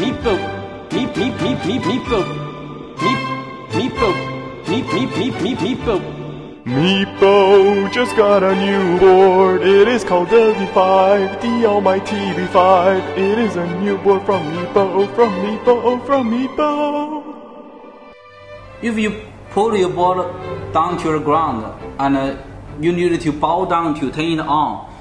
Meepo, Meepo just got a new board. It is called the V5, the almighty V5. It is a new board from Meepo. If you put your board down to the ground and you need to bow down to turn it on,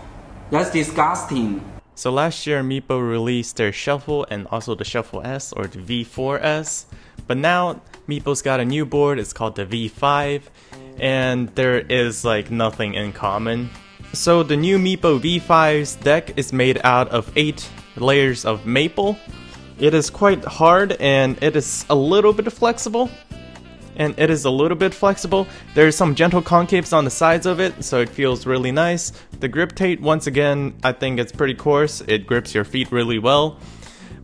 that's disgusting. So last year Meepo released their Shuffle and also the Shuffle S or the V4S. But now Meepo's got a new board, it's called the V5. And there is like nothing in common. So the new Meepo V5's deck is made out of 8 layers of maple. It is quite hard and it is a little bit flexible. There's some gentle concaves on the sides of it, so it feels really nice. The grip tape, once again, I think it's pretty coarse. It grips your feet really well.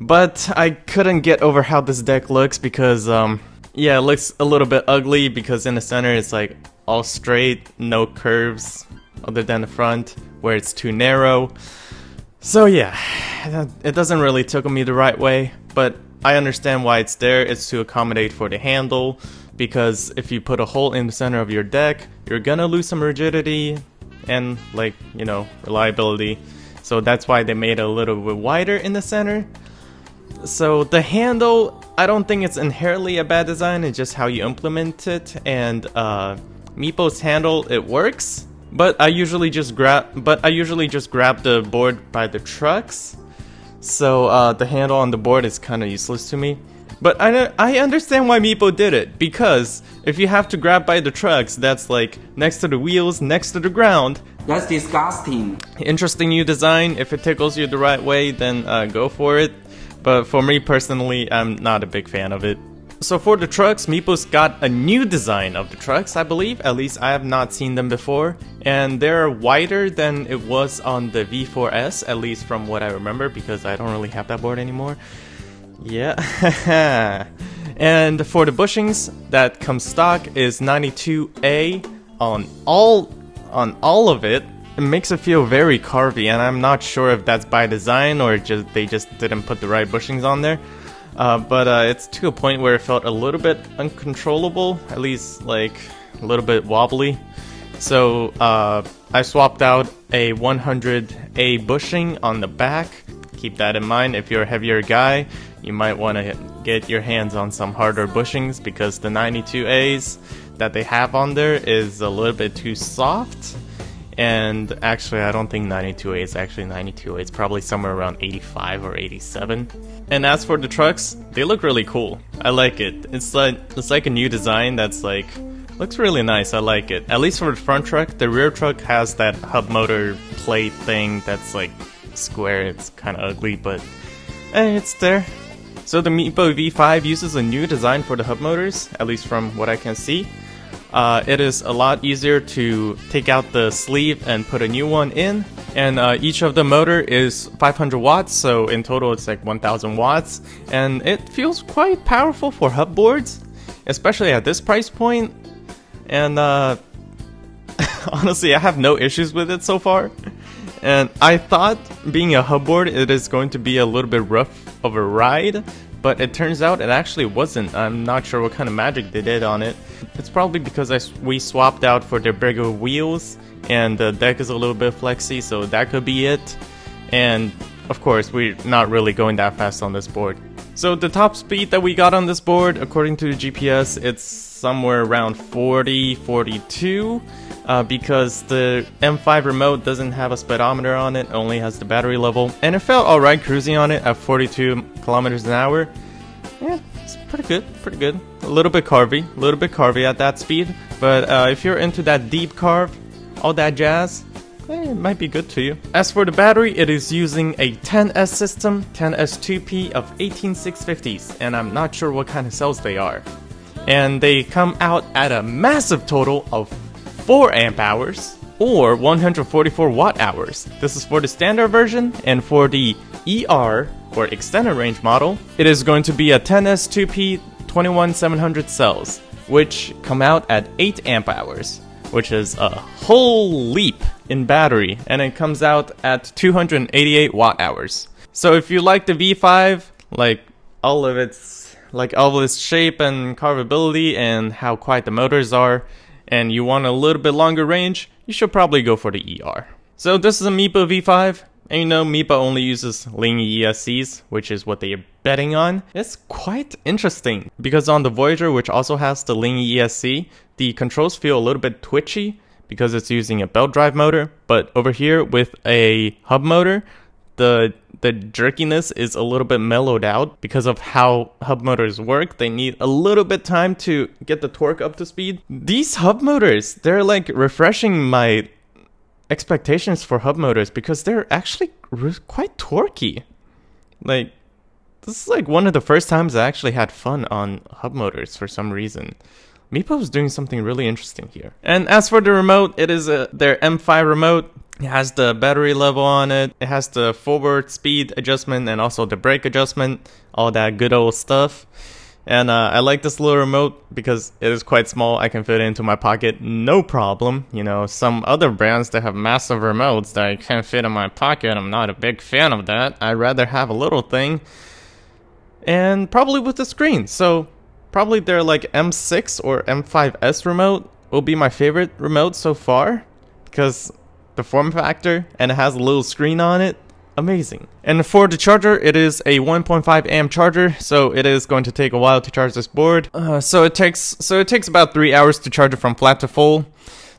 But I couldn't get over how this deck looks because yeah, it looks a little bit ugly because in the center it's like all straight, no curves other than the front where it's too narrow. So yeah, it doesn't really tickle me the right way, but I understand why it's there. It's to accommodate for the handle, because if you put a hole in the center of your deck, you're gonna lose some rigidity and, like, you know, reliability. So that's why they made it a little bit wider in the center. So the handle, I don't think it's inherently a bad design, it's just how you implement it. And Meepo's handle, it works, but I usually just grab the board by the trucks. So the handle on the board is kind of useless to me. But I understand why Meepo did it, because if you have to grab by the trucks, that's like next to the wheels, next to the ground. That's disgusting. Interesting new design. If it tickles you the right way, then go for it. But for me personally, I'm not a big fan of it. So for the trucks, Meepo's got a new design of the trucks, I believe. At least I have not seen them before. And they're wider than it was on the V4S, at least from what I remember, because I don't really have that board anymore. Yeah. And for the bushings, that comes stock is 92A on all of it. It makes it feel very carvy, and I'm not sure if that's by design or they just didn't put the right bushings on there. But it's to a point where it felt a little bit uncontrollable, at least like a little bit wobbly. So I swapped out a 100A bushing on the back. Keep that in mind. If you're a heavier guy, you might want to get your hands on some harder bushings, because the 92As that they have on there is a little bit too soft. And actually, I don't think 92A is actually 92A. It's probably somewhere around 85 or 87. And as for the trucks, they look really cool. I like it. It's like a new design that's like looks really nice. I like it. At least for the front truck. The rear truck has that hub motor plate thing that's like square. It's kind of ugly, but it's there. So the Meepo V5 uses a new design for the hub motors, at least from what I can see. It is a lot easier to take out the sleeve and put a new one in, and each of the motor is 500 watts, so in total it's like 1000 watts, and it feels quite powerful for hub boards, especially at this price point. And honestly, I have no issues with it so far. And I thought, being a hub board, it is going to be a little bit rough of a ride, but it turns out it actually wasn't. I'm not sure what kind of magic they did on it. It's probably because we swapped out for their bigger wheels, and the deck is a little bit flexy, so that could be it. And of course, we're not really going that fast on this board. So the top speed that we got on this board, according to the GPS, it's somewhere around 42. Because the M5 remote doesn't have a speedometer on it, only has the battery level. And it felt alright cruising on it at 42 kilometers an hour. Yeah, it's pretty good. A little bit carvy at that speed. But if you're into that deep carve, all that jazz, it might be good to you. As for the battery, it is using a 10S system, 10S2P of 18650s. And I'm not sure what kind of cells they are. And they come out at a massive total of 4 amp hours or 144 watt hours. This is for the standard version, and for the ER or extended range model, it is going to be a 10S2P 21700 cells, which come out at 8 amp hours, which is a whole leap in battery, and it comes out at 288 watt hours. So if you like the V5, like all of its shape and carvability and how quiet the motors are, and you want a little bit longer range, you should probably go for the ER. So this is a Meepo V5, and you know Meepo only uses linear ESCs, which is what they're betting on. It's quite interesting, because on the Voyager, which also has the linear ESC, the controls feel a little bit twitchy, because it's using a belt drive motor, but over here with a hub motor, the jerkiness is a little bit mellowed out because of how hub motors work. They need a little bit time to get the torque up to speed. These hub motors, they're like refreshing my expectations for hub motors because they're actually quite torquey. Like, this is like one of the first times I actually had fun on hub motors for some reason. Meepo is doing something really interesting here. And as for the remote, it is their M5 remote. It has the battery level on it. It has the forward speed adjustment and also the brake adjustment. All that good old stuff. And I like this little remote because it is quite small. I can fit it into my pocket, no problem. You know, some other brands that have massive remotes that I can't fit in my pocket, I'm not a big fan of that. I'd rather have a little thing. And probably with the screen. So probably their like M6 or M5S remote will be my favorite remote so far, because the form factor and it has a little screen on it, amazing. And for the charger, it is a 1.5 amp charger, so it is going to take a while to charge this board. So it takes about 3 hours to charge it from flat to full.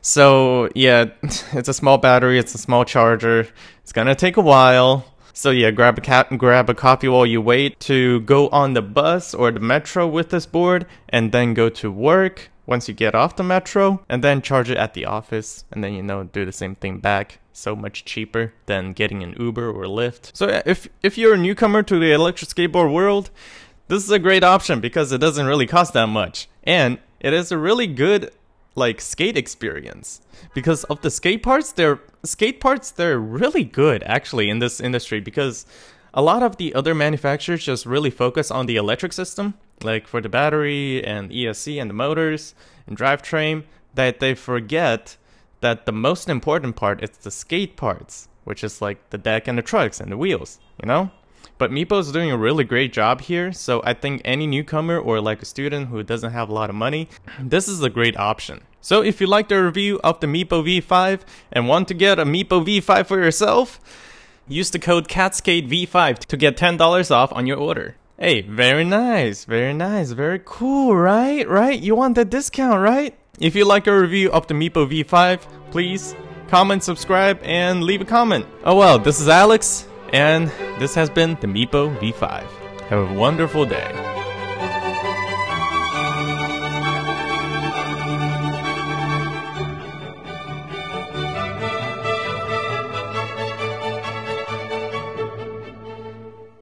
So yeah, it's a small battery, it's a small charger, it's gonna take a while. So yeah, grab a copy while you wait to go on the bus or the metro with this board, and then go to work once you get off the metro, and then charge it at the office, and then, you know, do the same thing back. So much cheaper than getting an Uber or Lyft. So yeah, if you're a newcomer to the electric skateboard world, this is a great option because it doesn't really cost that much, and it is a really good like skate experience. Because of the skate parts, they're really good actually in this industry, because a lot of the other manufacturers just really focus on the electric system, like for the battery and ESC and the motors and drivetrain, that they forget that the most important part is the skate parts, which is like the deck and the trucks and the wheels, you know? But Meepo is doing a really great job here, so I think any newcomer or like a student who doesn't have a lot of money, this is a great option. So if you like the review of the Meepo V5 and want to get a Meepo V5 for yourself, use the code CATSKATE-V5 to get $10 off on your order. Hey, very nice, very cool, right? You want that discount, right? If you like a review of the Meepo V5, please comment, subscribe, and leave a comment. Oh well, this is Alex, and this has been the Meepo V5. Have a wonderful day.